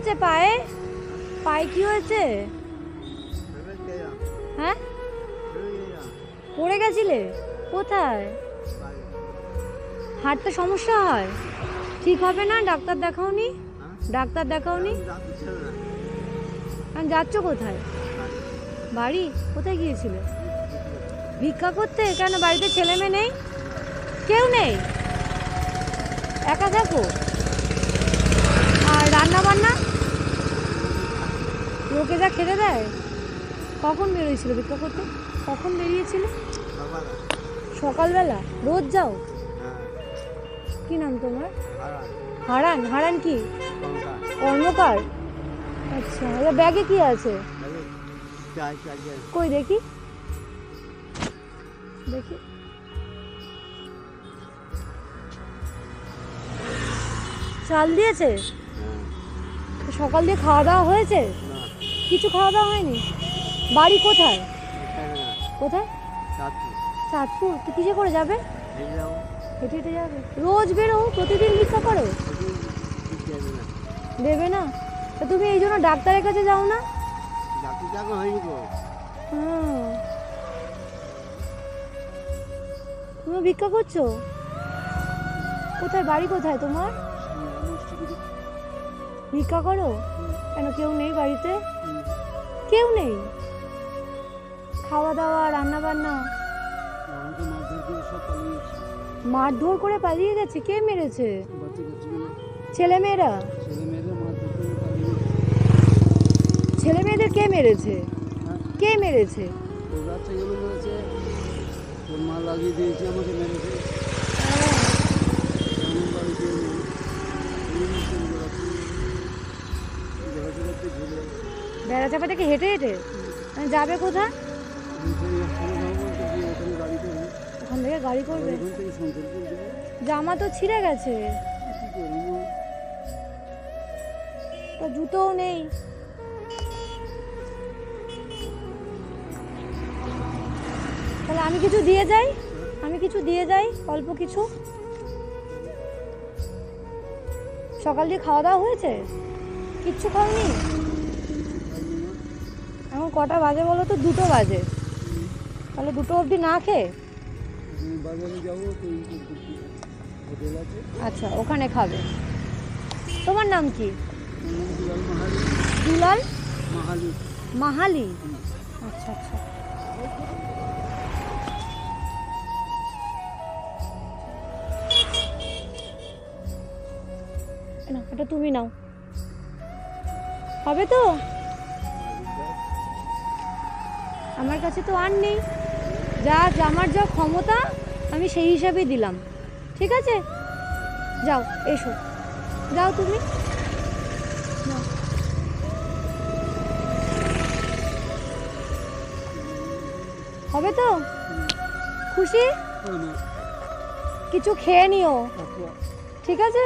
হয়েছে পায়ে? পায়ে কি হয়েছে? হ্যাঁ, পড়ে গেছিলে? কোথায়? হাঁটতে সমস্যা হয়? ঠিক হবে না? ডাক্তার দেখাওনি? ডাক্তার দেখাওনি? যাচ্ছ কোথায়? বাড়ি? কোথায় গিয়েছিলে? ভিক্ষা করতে? কেন বাড়িতে ছেলে মেয়ে নেই? কেউ নেই? একা থাকো? আর রান্না বান্না লোকে যা খেতে দেয়? কখন বেরিয়েছিল ভিক্ষা করতে? কখন বেরিয়েছিল? সকালবেলা? রোজ যাও? কি নাম তোমার? হারান। হারান কি কর্মকার? আচ্ছা, ব্যাগে কি আছে? কই দেখি দেখি। চাল দিয়েছে? সকাল দিয়ে খাওয়া দাওয়া হয়েছে? কিছু খাওয়া দাওয়া হয়নি? বাড়ি কোথায়? কোথায়? চাঁদপুর। তুই কিসে করে যাবে? হেঁটে হেঁটে যাবে? রোজ বেরো? প্রতিদিন ভিক্ষা করো? দেবে না? তা তুমি এই জন্য ডাক্তারের কাছে যাও না? তুমি ভিক্ষা করছো? কোথায় বাড়ি? কোথায় তোমার? ভিক্ষা করো? কেন কেউ নেই বাড়িতে? কেউ নেই? খাওয়া দাওয়া রান্না বান্না? মারধর করে পালিয়ে গেছে? কে মেরেছে? ছেলে মেয়েরা? ছেলে মেয়েদের কে মেরেছে? কে মেরেছে? বেড়া চাপা থেকে হেঁটে হেঁটে যাবে কোথায়? ওখান থেকে গাড়ি করবে? জামা তো ছিঁড়ে গেছে, তো জুতোও নেই। তাহলে আমি কিছু দিয়ে যাই, অল্প কিছু। সকাল দিয়ে খাওয়া দাওয়া হয়েছে? কিচ্ছু খাওনি? এখন কটা বাজে বলো তো? 2টো বাজে। তাহলে 2টো অবধি না খেয়ে আচ্ছা ওখানে খাবে। তোমার নাম কি? দুলাল মাহালি। আচ্ছা আচ্ছা। না এটা তুমি নাও, হবে তো? আমার কাছে তো আর নেই, আমার যা ক্ষমতা আমি সেই হিসাবেই দিলাম। ঠিক আছে, যাও, এসো, যাও তুমি। হবে তো? খুশি? কিছু খেয়ে নিও, ঠিক আছে?